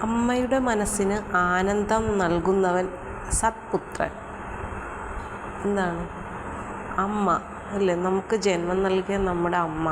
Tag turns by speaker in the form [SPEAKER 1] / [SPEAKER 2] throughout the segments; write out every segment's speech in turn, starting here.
[SPEAKER 1] അമ്മയുടെ മനസ്സിന് ആനന്ദം നൽകുന്നവൻ സത്പുത്രൻ. എന്താണ് അമ്മ അല്ലേ? നമുക്ക് ജന്മം നൽകിയ നമ്മുടെ അമ്മ,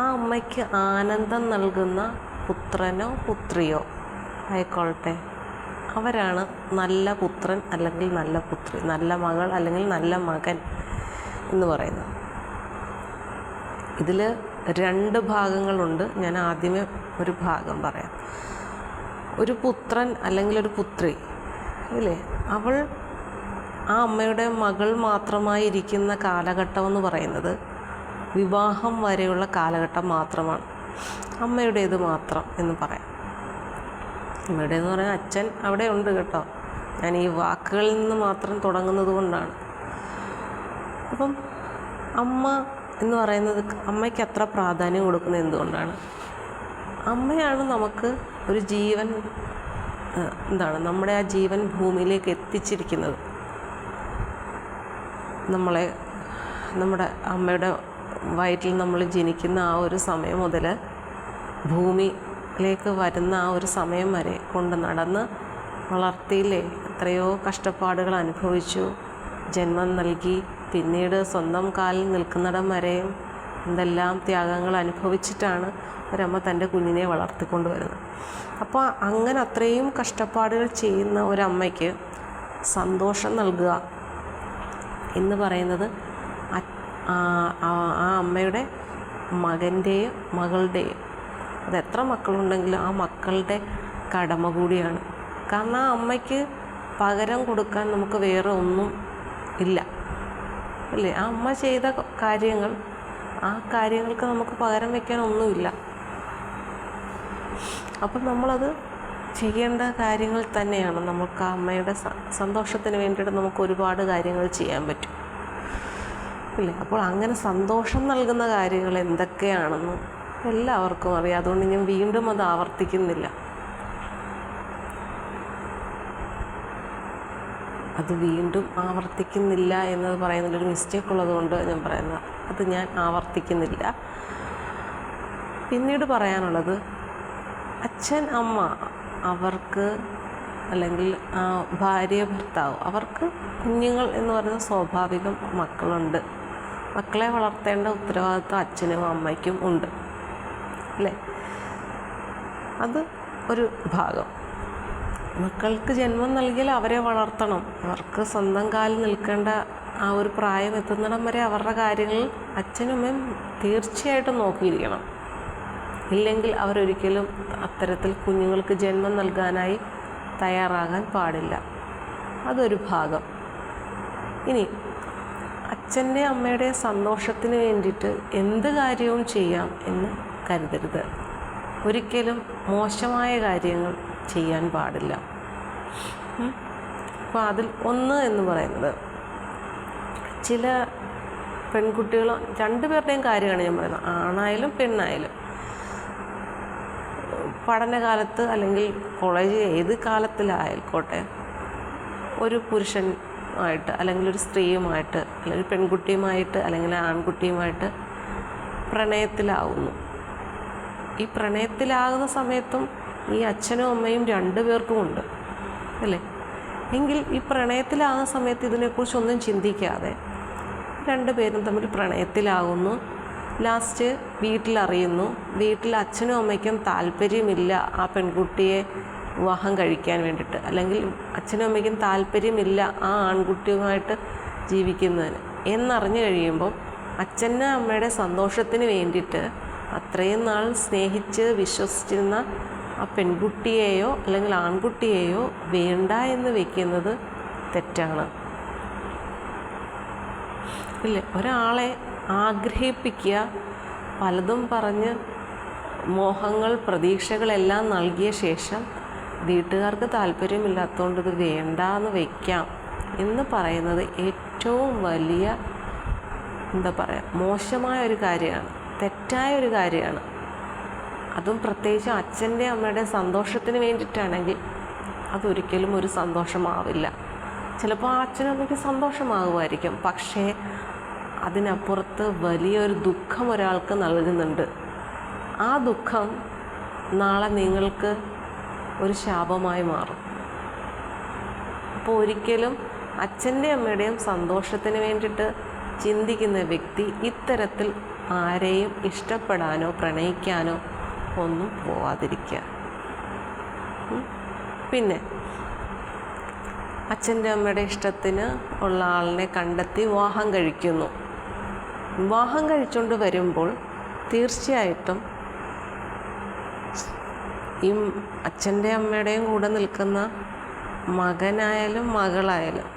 [SPEAKER 1] ആ അമ്മയ്ക്ക് ആനന്ദം നൽകുന്ന പുത്രനോ പുത്രിയോ ആയിക്കൊള്ളട്ടെ, അവരാണ് നല്ല പുത്രൻ അല്ലെങ്കിൽ നല്ല പുത്രി, നല്ല മകൾ അല്ലെങ്കിൽ നല്ല മകൻ എന്ന് പറയുന്നത്. ഇതിൽ 2 ഭാഗങ്ങളുണ്ട്. ഞാൻ ആദ്യമേ ഒരു ഭാഗം പറയാം. ഒരു പുത്രൻ അല്ലെങ്കിൽ ഒരു പുത്രി ഇല്ലേ, അവൾ ആ അമ്മയുടെ മകൾ മാത്രമായി ഇരിക്കുന്ന കാലഘട്ടം എന്ന് പറയുന്നത് വിവാഹം വരെയുള്ള കാലഘട്ടം മാത്രമാണ്. അമ്മയുടേത് മാത്രം എന്ന് പറയാം. അമ്മയുടേതെന്ന് പറയാൻ അച്ഛൻ അവിടെ ഉണ്ട് കേട്ടോ. ഞാൻ ഈ വാക്കുകളിൽ നിന്ന് മാത്രം തുടങ്ങുന്നത് കൊണ്ടാണ്. അപ്പം അമ്മ എന്ന് പറയുന്നത്, അമ്മയ്ക്ക് അത്ര പ്രാധാന്യം കൊടുക്കുന്നത് എന്തുകൊണ്ടാണ്? അമ്മയാണ് നമുക്ക് ഒരു ജീവൻ, നമ്മുടെ ആ ജീവൻ ഭൂമിയിലേക്ക് എത്തിച്ചിരിക്കുന്നത്. നമ്മുടെ അമ്മയുടെ വയറ്റിൽ നമ്മൾ ജനിക്കുന്ന ആ ഒരു സമയം മുതൽ ഭൂമിയിലേക്ക് വരുന്ന ആ ഒരു സമയം വരെ കൊണ്ട് നടന്ന് വളർത്തിയില്ലേ, എത്രയോ കഷ്ടപ്പാടുകൾ അനുഭവിച്ചു, ജന്മം നൽകി, പിന്നീട് സ്വന്തം കാലിൽ നിൽക്കുന്നിടം വരെയും എന്തെല്ലാം ത്യാഗങ്ങൾ അനുഭവിച്ചിട്ടാണ് ഒരമ്മ തൻ്റെ കുഞ്ഞിനെ വളർത്തിക്കൊണ്ട് വരുന്നത്. അപ്പോൾ അങ്ങനെ അത്രയും കഷ്ടപ്പാടുകൾ ചെയ്യുന്ന ഒരമ്മയ്ക്ക് സന്തോഷം നൽകുക എന്ന് പറയുന്നത് ആ അമ്മയുടെ മകൻ്റെയും മകളുടെയും, അത് എത്ര മക്കളുണ്ടെങ്കിലും ആ മക്കളുടെ കടമ കൂടിയാണ്. കാരണം ആ അമ്മയ്ക്ക് പകരം കൊടുക്കാൻ നമുക്ക് വേറെ ഒന്നും ഇല്ല അല്ലേ? ആ അമ്മ ചെയ്ത കാര്യങ്ങൾ, ആ കാര്യങ്ങൾക്ക് നമുക്ക് പകരം വയ്ക്കാൻ ഒന്നുമില്ല. അപ്പം നമ്മളത് ചെയ്യേണ്ട കാര്യങ്ങൾ തന്നെയാണ്. നമുക്ക് ആ അമ്മയുടെ സന്തോഷത്തിന് വേണ്ടിയിട്ട് നമുക്ക് ഒരുപാട് കാര്യങ്ങൾ ചെയ്യാൻ പറ്റും ഇല്ലേ? അപ്പോൾ അങ്ങനെ സന്തോഷം നൽകുന്ന കാര്യങ്ങൾ എന്തൊക്കെയാണെന്ന് എല്ലാവർക്കും അറിയാം. അതുകൊണ്ട് ഞാൻ വീണ്ടും അത് ആവർത്തിക്കുന്നില്ല. അത് വീണ്ടും ആവർത്തിക്കുന്നില്ല എന്നത് പറയുന്നതിലൊരു മിസ്റ്റേക്ക് ഉള്ളതുകൊണ്ട് ഞാൻ പറയുന്നത്, അത് ഞാൻ ആവർത്തിക്കുന്നില്ല. പിന്നീട് പറയാനുള്ളത്, അച്ഛൻ അമ്മ അവർക്ക് അല്ലെങ്കിൽ ഭാര്യ ഭർത്താവ് അവർക്ക് കുഞ്ഞുങ്ങൾ എന്ന് പറയുന്ന സ്വാഭാവികം മക്കളുണ്ട്. മക്കളെ വളർത്തേണ്ട ഉത്തരവാദിത്വം അച്ഛനും അമ്മയ്ക്കും ഉണ്ട് അല്ലേ? അത് ഒരു ഭാഗം. മക്കൾക്ക് ജന്മം നൽകിയാൽ അവരെ വളർത്തണം. അവർക്ക് സ്വന്തം കാലിൽ നിൽക്കേണ്ട ആ ഒരു പ്രായം എത്തുന്നിടം വരെ അവരുടെ കാര്യങ്ങൾ അച്ഛനും അമ്മയും തീർച്ചയായിട്ടും നോക്കിയിരിക്കണം. ഇല്ലെങ്കിൽ അവരൊരിക്കലും അത്തരത്തിൽ കുഞ്ഞുങ്ങൾക്ക് ജന്മം നൽകാനായി തയ്യാറാകാൻ പാടില്ല. അതൊരു ഭാഗം. ഇനി അച്ഛൻ്റെ അമ്മയുടെ സന്തോഷത്തിന് വേണ്ടിയിട്ട് എന്ത് കാര്യവും ചെയ്യാം എന്ന് കരുതരുത്. ഒരിക്കലും മോശമായ കാര്യങ്ങൾ ചെയ്യാൻ പാടില്ല. അപ്പോൾ അതിൽ ഒന്ന് എന്ന് പറയുന്നത്, ചില പെൺകുട്ടികൾ, 2 പേരുടെയും കാര്യമാണ് ഞാൻ പറയുന്നത്, ആണായാലും പെണ്ണായാലും, പഠനകാലത്ത് അല്ലെങ്കിൽ കോളേജ് ഏത് കാലത്തിലായിക്കോട്ടെ, ഒരു പുരുഷനുമായിട്ട് അല്ലെങ്കിൽ ഒരു സ്ത്രീയുമായിട്ട് അല്ലെങ്കിൽ ഒരു പെൺകുട്ടിയുമായിട്ട് അല്ലെങ്കിൽ ആൺകുട്ടിയുമായിട്ട് പ്രണയത്തിലാവുന്നു. ഈ പ്രണയത്തിലാകുന്ന സമയത്തും ഈ അച്ഛനും അമ്മയും 2 പേർക്കും ഉണ്ട് അല്ലേ? എങ്കിൽ ഈ പ്രണയത്തിലാകുന്ന സമയത്ത് ഇതിനെക്കുറിച്ചൊന്നും ചിന്തിക്കാതെ 2 പേരും തമ്മിൽ പ്രണയത്തിലാകുന്നു. ലാസ്റ്റ് വീട്ടിലറിയുന്നു. വീട്ടിൽ അച്ഛനും അമ്മയ്ക്കും താല്പര്യമില്ല ആ പെൺകുട്ടിയെ വിവാഹം കഴിക്കാൻ വേണ്ടിയിട്ട്, അല്ലെങ്കിൽ അച്ഛനും അമ്മയ്ക്കും താല്പര്യമില്ല ആ ആൺകുട്ടിയുമായിട്ട് ജീവിക്കുന്നതിന് എന്നറിഞ്ഞു കഴിയുമ്പോൾ അച്ഛൻ്റെ അമ്മയുടെ സന്തോഷത്തിന് വേണ്ടിയിട്ട് അത്രയും നാൾ സ്നേഹിച്ച് വിശ്വസിച്ചിരുന്ന ആ പെൺകുട്ടിയെയോ അല്ലെങ്കിൽ ആൺകുട്ടിയെയോ വേണ്ട എന്ന് വയ്ക്കുന്നത് തെറ്റാണ് ഇല്ലേ? ഒരാളെ ആഗ്രഹിപ്പിക്കുക, പലതും പറഞ്ഞ് മോഹങ്ങൾ പ്രതീക്ഷകളെല്ലാം നൽകിയ ശേഷം വീട്ടുകാർക്ക് താല്പര്യമില്ലാത്തതുകൊണ്ട് ഇത് വേണ്ട എന്ന് വയ്ക്കാം എന്ന് പറയുന്നത് ഏറ്റവും വലിയ മോശമായ ഒരു കാര്യമാണ്, തെറ്റായ ഒരു കാര്യമാണ്. അതും പ്രത്യേകിച്ച് അച്ഛൻ്റെ അമ്മയുടെ സന്തോഷത്തിന് വേണ്ടിയിട്ടാണെങ്കിൽ അതൊരിക്കലും ഒരു സന്തോഷമാവില്ല. ചിലപ്പോൾ ആ അച്ഛനും അമ്മയ്ക്ക് സന്തോഷമാകുമായിരിക്കും, പക്ഷേ അതിനപ്പുറത്ത് വലിയൊരു ദുഃഖം ഒരാൾക്ക് നൽകുന്നുണ്ട്. ആ ദുഃഖം നാളെ നിങ്ങൾക്ക് ഒരു ശാപമായി മാറും. അപ്പോൾ ഒരിക്കലും അച്ഛൻ്റെയും അമ്മയുടെയും സന്തോഷത്തിന് വേണ്ടിയിട്ട് ചിന്തിക്കുന്ന വ്യക്തി ഇത്തരത്തിൽ ആരെയും ഇഷ്ടപ്പെടാനോ പ്രണയിക്കാനോ ഒന്നും പോവാതിരിക്കുക. പിന്നെ അച്ഛൻ്റെ അമ്മയുടെ ഇഷ്ടത്തിന് ഉള്ള ആളിനെ കണ്ടെത്തി വിവാഹം കഴിക്കുന്നു. വിവാഹം കഴിച്ചുകൊണ്ട് വരുമ്പോൾ തീർച്ചയായിട്ടും ഈ അച്ഛൻ്റെ അമ്മയുടെയും കൂടെ നിൽക്കുന്ന മകനായാലും മകളായാലും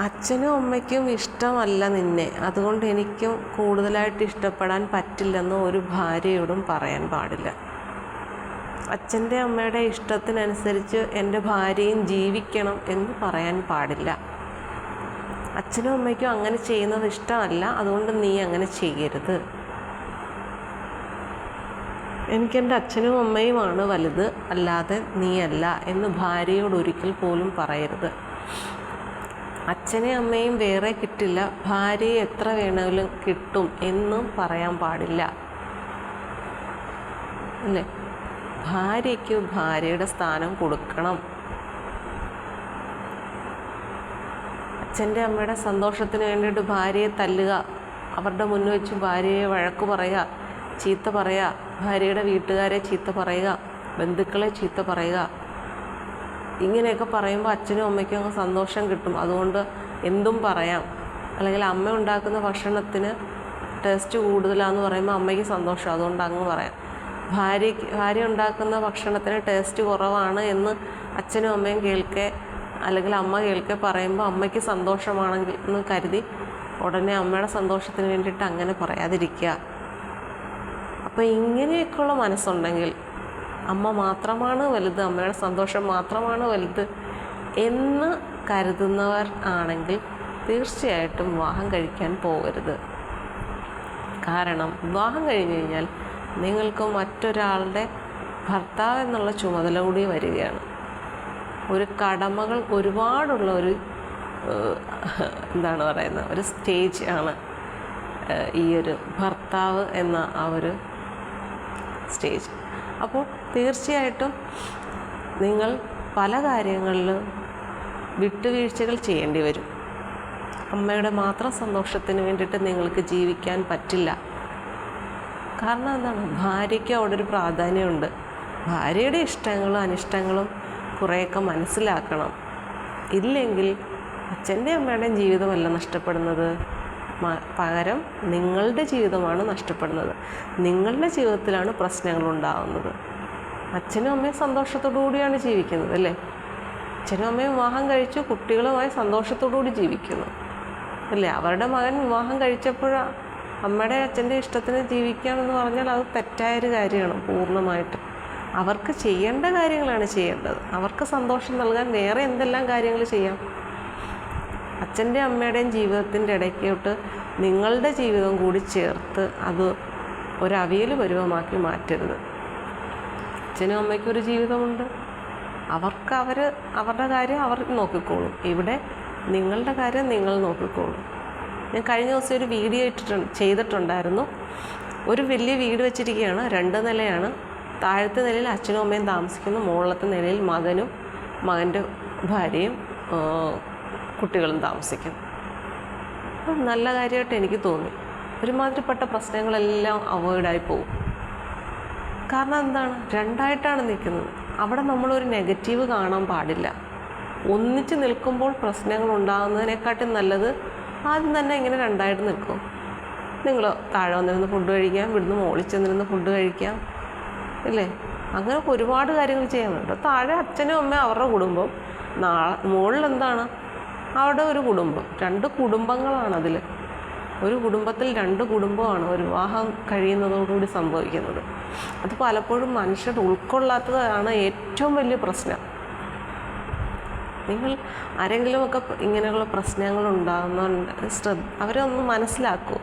[SPEAKER 1] അച്ഛനും അമ്മയ്ക്കും ഇഷ്ടമല്ല നിന്നെ, അതുകൊണ്ട് എനിക്കും കൂടുതലായിട്ട് ഇഷ്ടപ്പെടാൻ പറ്റില്ലെന്ന് ഒരു ഭാര്യയോടും പറയാൻ പാടില്ല. അച്ഛൻ്റെ അമ്മയുടെ ഇഷ്ടത്തിനനുസരിച്ച് എൻ്റെ ഭാര്യയും ജീവിക്കണം എന്ന് പറയാൻ പാടില്ല. അച്ഛനും അമ്മയ്ക്കും അങ്ങനെ ചെയ്യുന്നത് ഇഷ്ടമല്ല, അതുകൊണ്ട് നീ അങ്ങനെ ചെയ്യരുത്. എനിക്കെൻ്റെ അച്ഛനും അമ്മയുമാണ് വലുത്, അല്ലാതെ നീയല്ല എന്ന് ഭാര്യയോട് ഒരിക്കൽ പോലും പറയരുത്. അച്ഛനെയും അമ്മയും വേറെ കിട്ടില്ല, ഭാര്യയെ എത്ര വേണമെങ്കിലും കിട്ടും എന്നും പറയാൻ പാടില്ല അല്ലേ? ഭാര്യയ്ക്ക് ഭാര്യയുടെ സ്ഥാനം കൊടുക്കണം. അച്ഛൻ്റെ അമ്മയുടെ സന്തോഷത്തിന് വേണ്ടിയിട്ട് ഭാര്യയെ തല്ലുക, അവരുടെ മുന്നിൽ വെച്ച് ഭാര്യയെ വഴക്ക് പറയുക, ചീത്ത പറയുക, ഭാര്യയുടെ വീട്ടുകാരെ ചീത്ത പറയുക, ബന്ധുക്കളെ ചീത്ത പറയുക, ഇങ്ങനെയൊക്കെ പറയുമ്പോൾ അച്ഛനും അമ്മയ്ക്കും അങ്ങ് സന്തോഷം കിട്ടും. അതുകൊണ്ട് എന്തും പറയാം. അല്ലെങ്കിൽ അമ്മ ഉണ്ടാക്കുന്ന ഭക്ഷണത്തിന് ടേസ്റ്റ് കൂടുതലാണെന്ന് പറയുമ്പോൾ അമ്മയ്ക്ക് സന്തോഷം, അതുകൊണ്ട് അങ്ങ് പറയാം. ഭാര്യ ഉണ്ടാക്കുന്ന ഭക്ഷണത്തിന് ടേസ്റ്റ് കുറവാണ് എന്ന് അച്ഛനും അമ്മയും കേൾക്കെ അല്ലെങ്കിൽ അമ്മ കേൾക്കെ പറയുമ്പോൾ അമ്മയ്ക്ക് സന്തോഷമാണെങ്കിൽ എന്ന് കരുതി ഉടനെ അമ്മയുടെ സന്തോഷത്തിന് വേണ്ടിയിട്ട് അങ്ങനെ പറയാതിരിക്കുക. അപ്പോൾ ഇങ്ങനെയൊക്കെയുള്ള മനസ്സുണ്ടെങ്കിൽ അമ്മ മാത്രമാണ് വലുത്, അമ്മയുടെ സന്തോഷം മാത്രമാണ് വലുത് എന്ന് കരുതുന്നവർ ആണെങ്കിൽ തീർച്ചയായിട്ടും വിവാഹം കഴിക്കാൻ പോകരുത്. കാരണം വിവാഹം കഴിഞ്ഞ് കഴിഞ്ഞാൽ നിങ്ങൾക്ക് മറ്റൊരാളുടെ ഭർത്താവ് എന്നുള്ള ചുമതല കൂടി വരികയാണ്. ഒരു കടമകൾ ഒരുപാടുള്ള ഒരു എന്താണ് പറയുന്നത്, ഒരു സ്റ്റേജ് ആണ് ഈ ഒരു ഭർത്താവ് എന്ന ആ ഒരു സ്റ്റേജ്. അപ്പോൾ തീർച്ചയായിട്ടും നിങ്ങൾ പല കാര്യങ്ങളിലും വിട്ടുവീഴ്ചകൾ ചെയ്യേണ്ടി വരും. അമ്മയുടെ മാത്രം സന്തോഷത്തിന് വേണ്ടിയിട്ട് നിങ്ങൾക്ക് ജീവിക്കാൻ പറ്റില്ല. കാരണം എന്താണ്, ഭാര്യയ്ക്ക് അവിടെ ഒരു പ്രാധാന്യമുണ്ട്. ഭാര്യയുടെ ഇഷ്ടങ്ങളും അനിഷ്ടങ്ങളും കുറേയൊക്കെ മനസ്സിലാക്കണം. ഇല്ലെങ്കിൽ അച്ഛൻ്റെ അമ്മയുടെയും ജീവിതമല്ല നഷ്ടപ്പെടുന്നത്, പകരം നിങ്ങളുടെ ജീവിതമാണ് നഷ്ടപ്പെടുന്നത്. നിങ്ങളുടെ ജീവിതത്തിലാണ് പ്രശ്നങ്ങൾ ഉണ്ടാകുന്നത്. അച്ഛനും അമ്മയും സന്തോഷത്തോടു കൂടിയാണ് ജീവിക്കുന്നത് അല്ലേ? അച്ഛനും അമ്മയും വിവാഹം കഴിച്ചു കുട്ടികളുമായി സന്തോഷത്തോടു കൂടി ജീവിക്കുന്നു അല്ലേ? അവരുടെ മകൻ വിവാഹം കഴിച്ചപ്പോഴാണ് അമ്മയുടെ അച്ഛൻ്റെ ഇഷ്ടത്തിന് ജീവിക്കാമെന്ന് പറഞ്ഞാൽ അത് തെറ്റായൊരു കാര്യമാണ് പൂർണ്ണമായിട്ട്. അവർക്ക് ചെയ്യേണ്ട കാര്യങ്ങളാണ് ചെയ്യേണ്ടത്. അവർക്ക് സന്തോഷം നൽകാൻ വേറെ എന്തെല്ലാം കാര്യങ്ങൾ ചെയ്യാം. അച്ഛൻ്റെ അമ്മയുടെയും ജീവിതത്തിൻ്റെ ഇടയ്ക്കോട്ട് നിങ്ങളുടെ ജീവിതം കൂടി ചേർത്ത് അത് ഒരവിയൽ പരുവമാക്കി മാറ്റരുത്. അച്ഛനും അമ്മയ്ക്കും ഒരു ജീവിതമുണ്ട്, അവർക്ക് അവരുടെ കാര്യം അവർ നോക്കിക്കോളും. ഇവിടെ നിങ്ങളുടെ കാര്യം നിങ്ങൾ നോക്കിക്കോളും. ഞാൻ കഴിഞ്ഞ ദിവസം ഒരു വീഡിയോ ചെയ്തിട്ടുണ്ടായിരുന്നു. ഒരു വലിയ വീട് വെച്ചിരിക്കുകയാണ്, 2 നിലയാണ്. താഴത്തെ നിലയിൽ അച്ഛനും അമ്മയും താമസിക്കുന്നു, മുകളിലത്തെ നിലയിൽ മകനും മകൻ്റെ ഭാര്യയും കുട്ടികളും താമസിക്കുന്നു. നല്ല കാര്യമായിട്ട് എനിക്ക് തോന്നി. ഒരുമാതിരിപ്പെട്ട പ്രശ്നങ്ങളെല്ലാം അവോയ്ഡായി പോകും. കാരണം എന്താണ്, രണ്ടായിട്ടാണ് നിൽക്കുന്നത്. അവിടെ നമ്മളൊരു നെഗറ്റീവ് കാണാൻ പാടില്ല. ഒന്നിച്ച് നിൽക്കുമ്പോൾ പ്രശ്നങ്ങൾ ഉണ്ടാകുന്നതിനെക്കാട്ടും നല്ലത് ആദ്യം തന്നെ ഇങ്ങനെ രണ്ടായിട്ട് നിൽക്കും. നിങ്ങൾ താഴെ വന്നിരുന്ന് ഫുഡ് കഴിക്കാം, ഇവിടുന്ന് മുകളിൽ ചെന്നിരുന്ന് ഫുഡ് കഴിക്കാം ഇല്ലേ? അങ്ങനെ ഒരുപാട് കാര്യങ്ങൾ ചെയ്യാനുണ്ട്. താഴെ അച്ഛനും അമ്മയും അവരുടെ കുടുംബം, മുകളിൽ എന്താണ് അവിടെ ഒരു കുടുംബം. 2 കുടുംബങ്ങളാണ് അതിൽ. ഒരു കുടുംബത്തിൽ 2 കുടുംബമാണ് ഒരു വിവാഹം കഴിയുന്നതോടുകൂടി സംഭവിക്കുന്നത്. അത് പലപ്പോഴും മനുഷ്യർ ഉൾക്കൊള്ളാത്തതാണ് ഏറ്റവും വലിയ പ്രശ്നം. നിങ്ങൾ ആരെങ്കിലുമൊക്കെ ഇങ്ങനെയുള്ള പ്രശ്നങ്ങൾ ഉണ്ടാകുന്നുണ്ട്, അവരെ ഒന്ന് മനസ്സിലാക്കൂ.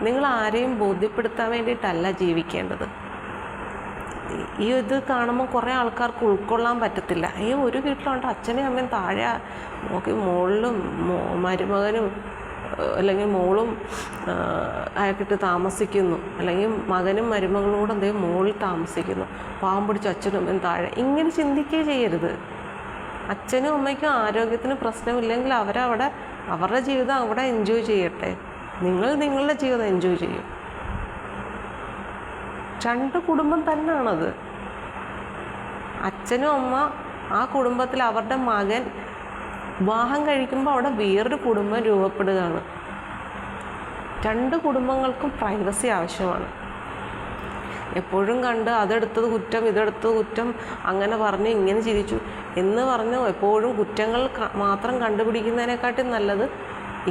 [SPEAKER 1] നിങ്ങൾ ആരെയും ബോധ്യപ്പെടുത്താൻ വേണ്ടിയിട്ടല്ല ജീവിക്കേണ്ടത്. ഈ ഇത് കാണുമ്പോൾ കുറേ ആൾക്കാർക്ക് ഉൾക്കൊള്ളാൻ പറ്റത്തില്ല. ഒരു വീട്ടിലുണ്ട് അച്ഛനും അമ്മയും താഴെ നോക്കി മുകളിലും മരുമകനും അല്ലെങ്കിൽ മോളും അയാൾക്കിട്ട് താമസിക്കുന്നു, അല്ലെങ്കിൽ മകനും മരുമകളും കൂടെ എന്തെങ്കിലും മോളിൽ താമസിക്കുന്നു, പാവം പിടിച്ച് അച്ഛനും അമ്മയും താഴെ. ഇങ്ങനെ ചിന്തിക്കുകയേ ചെയ്യരുത്. അച്ഛനും അമ്മയ്ക്കും ആരോഗ്യത്തിന് പ്രശ്നമില്ലെങ്കിൽ അവരവിടെ അവരുടെ ജീവിതം അവിടെ എൻജോയ് ചെയ്യട്ടെ. നിങ്ങൾ നിങ്ങളുടെ ജീവിതം എൻജോയ് ചെയ്യും. 2 കുടുംബം തന്നെയാണത്. അച്ഛനും അമ്മ ആ കുടുംബത്തിൽ അവരുടെ മകൻ വിവാഹം കഴിക്കുമ്പോൾ അവിടെ വേറൊരു കുടുംബം രൂപപ്പെടുകയാണ്. 2 കുടുംബങ്ങൾക്കും പ്രൈവസി ആവശ്യമാണ്. എപ്പോഴും കണ്ട് അതെടുത്തത് കുറ്റം ഇതെടുത്തത് കുറ്റം അങ്ങനെ പറഞ്ഞ് ഇങ്ങനെ ചിരിച്ചു എന്ന് പറഞ്ഞു എപ്പോഴും കുറ്റങ്ങൾ മാത്രം കണ്ടുപിടിക്കുന്നതിനെക്കാട്ടും നല്ലത്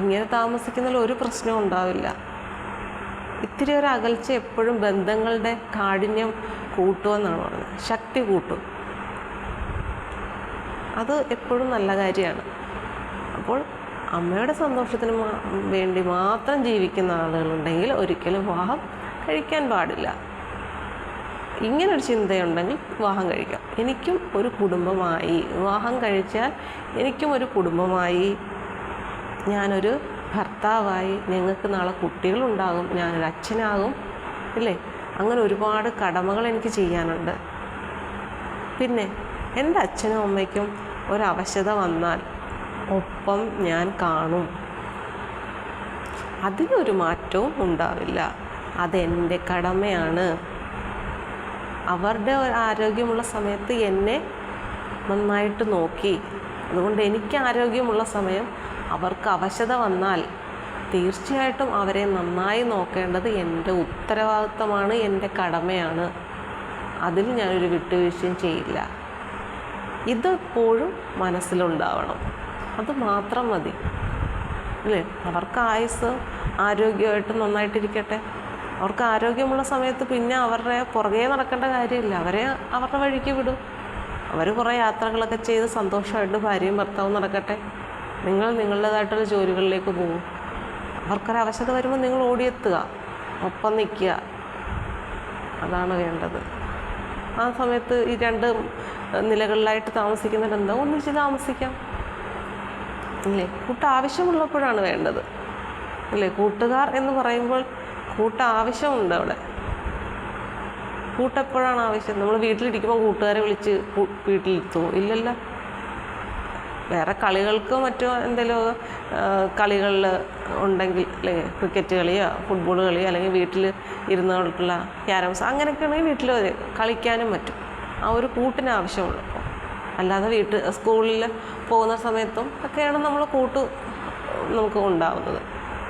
[SPEAKER 1] ഇങ്ങനെ താമസിക്കുന്നതിൽ ഒരു പ്രശ്നവും ഉണ്ടാവില്ല. ഇത്തിരി ഒരു അകൽച്ച എപ്പോഴും ബന്ധങ്ങളുടെ കാഠിന്യം കൂട്ടുമെന്നാണ് പറയുന്നത്, ശക്തി കൂട്ടും. അത് എപ്പോഴും നല്ല കാര്യമാണ്. അപ്പോൾ അമ്മയുടെ സന്തോഷത്തിന് വേണ്ടി മാത്രം ജീവിക്കുന്ന ആളുകളുണ്ടെങ്കിൽ ഒരിക്കലും വിവാഹം കഴിക്കാൻ പാടില്ല. ഇങ്ങനൊരു ചിന്തയുണ്ടെങ്കിൽ വിവാഹം കഴിക്കാം. എനിക്കും ഒരു കുടുംബമായി, വിവാഹം കഴിച്ചാൽ എനിക്കും ഒരു കുടുംബമായി, ഞാനൊരു ഭർത്താവായി, ഞങ്ങൾക്ക് നാളെ കുട്ടികളുണ്ടാകും, ഞാനൊരു അച്ഛനാകും, ഇല്ലേ? അങ്ങനെ ഒരുപാട് കടമകൾ എനിക്ക് ചെയ്യാനുണ്ട്. പിന്നെ എൻ്റെ അച്ഛനും അമ്മയ്ക്കും ഒരവശത വന്നാൽ ഒപ്പം ഞാൻ കാണും. അതിനൊരു മാറ്റവും ഉണ്ടാവില്ല. അതെൻ്റെ കടമയാണ്. അവരുടെ ആരോഗ്യമുള്ള സമയത്ത് എന്നെ നന്നായിട്ട് നോക്കി, അതുകൊണ്ട് എനിക്ക് ആരോഗ്യമുള്ള സമയം അവർക്ക് അവശത വന്നാൽ തീർച്ചയായിട്ടും അവരെ നന്നായി നോക്കേണ്ടത് എൻ്റെ ഉത്തരവാദിത്തമാണ്, എൻ്റെ കടമയാണ്. അതിൽ ഞാനൊരു വിട്ടുവീഴ്ചയും ചെയ്യില്ല. ഇതെപ്പോഴും മനസ്സിലുണ്ടാവണം. അത് മാത്രം മതി, അല്ലേ? അവർക്ക് ആയുസ് ആരോഗ്യമായിട്ട് നന്നായിട്ടിരിക്കട്ടെ. അവർക്ക് ആരോഗ്യമുള്ള സമയത്ത് പിന്നെ അവരുടെ പുറകെ നടക്കേണ്ട കാര്യമില്ല. അവരെ അവരുടെ വഴിക്ക് വിടും. അവർ കുറേ യാത്രകളൊക്കെ ചെയ്ത് സന്തോഷമായിട്ട് ഭാര്യയും ഭർത്താവും നടക്കട്ടെ. നിങ്ങൾ നിങ്ങളുടേതായിട്ടുള്ള ജോലികളിലേക്ക് പോകും. അവർക്കൊരവശത വരുമ്പോൾ നിങ്ങൾ ഓടിയെത്തുക, ഒപ്പം നിൽക്കുക. അതാണ് വേണ്ടത്. ആ സമയത്ത് ഈ 2 നിലകളിലായിട്ട് താമസിക്കുന്നവരെന്താ ഒന്നിച്ച് താമസിക്കാം, ഇല്ലേ? ആവശ്യമുള്ളപ്പോഴാണ് വേണ്ടത്, അല്ലേ? കൂട്ടുകാർ എന്ന് പറയുമ്പോൾ ആവശ്യമുണ്ട് അവിടെ. എപ്പോഴാണ് ആവശ്യം? നമ്മൾ വീട്ടിലിരിക്കുമ്പോൾ കൂട്ടുകാരെ വിളിച്ച് വീട്ടിലിരുത്തുമോ? ഇല്ലല്ലോ. വേറെ കളികൾക്കോ മറ്റോ എന്തെങ്കിലും കളികളിൽ ഉണ്ടെങ്കിൽ, അല്ലേ, ക്രിക്കറ്റ് കളിയോ ഫുട്ബോൾ കളിയോ, അല്ലെങ്കിൽ വീട്ടിൽ ഇരുന്നുള്ള ക്യാരംസ് അങ്ങനെയൊക്കെ ആണെങ്കിൽ വീട്ടിൽ കളിക്കാനും പറ്റും. ആ ഒരു കൂട്ടിന് ആവശ്യമുള്ളപ്പോൾ. അല്ലാതെ സ്കൂളിൽ പോകുന്ന സമയത്തും ഒക്കെയാണ് നമ്മൾ നമുക്ക് ഉണ്ടാവുന്നത്.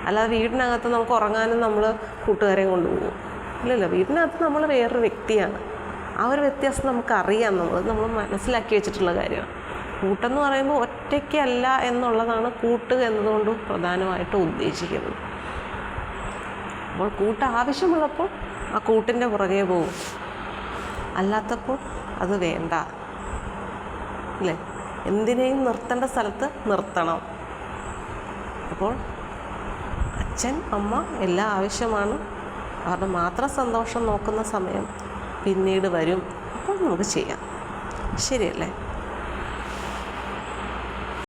[SPEAKER 1] അല്ലാതെ വീടിനകത്ത് നമുക്ക് ഉറങ്ങാനും നമ്മൾ കൂട്ടുകാരെയും കൊണ്ടുപോകും, ഇല്ലല്ലോ. വീടിനകത്ത് നമ്മൾ വേറൊരു വ്യക്തിയാണ്. ആ ഒരു വ്യത്യാസം നമുക്കറിയാം. നമ്മൾ മനസ്സിലാക്കി വെച്ചിട്ടുള്ള കാര്യമാണ്. കൂട്ടെന്ന് പറയുമ്പോൾ ഒറ്റയ്ക്കല്ല എന്നുള്ളതാണ് കൂട്ട് എന്നതുകൊണ്ട് പ്രധാനമായിട്ട് ഉദ്ദേശിക്കുന്നത്. അപ്പോൾ ആവശ്യമുള്ളപ്പോൾ ആ കൂട്ടിൻ്റെ പുറകെ പോകും, അല്ലാത്തപ്പോൾ അത് വേണ്ട, അല്ലേ? എന്തിനേയും നിർത്തേണ്ട സ്ഥലത്ത് നിർത്തണം. അപ്പോൾ അച്ഛൻ അമ്മ എല്ലാം ആവശ്യമാണ്. അവരുടെ മാത്രം സന്തോഷം നോക്കുന്ന സമയം പിന്നീട് വരും. അപ്പോൾ നമുക്ക് ചെയ്യാം. ശരിയല്ലേ?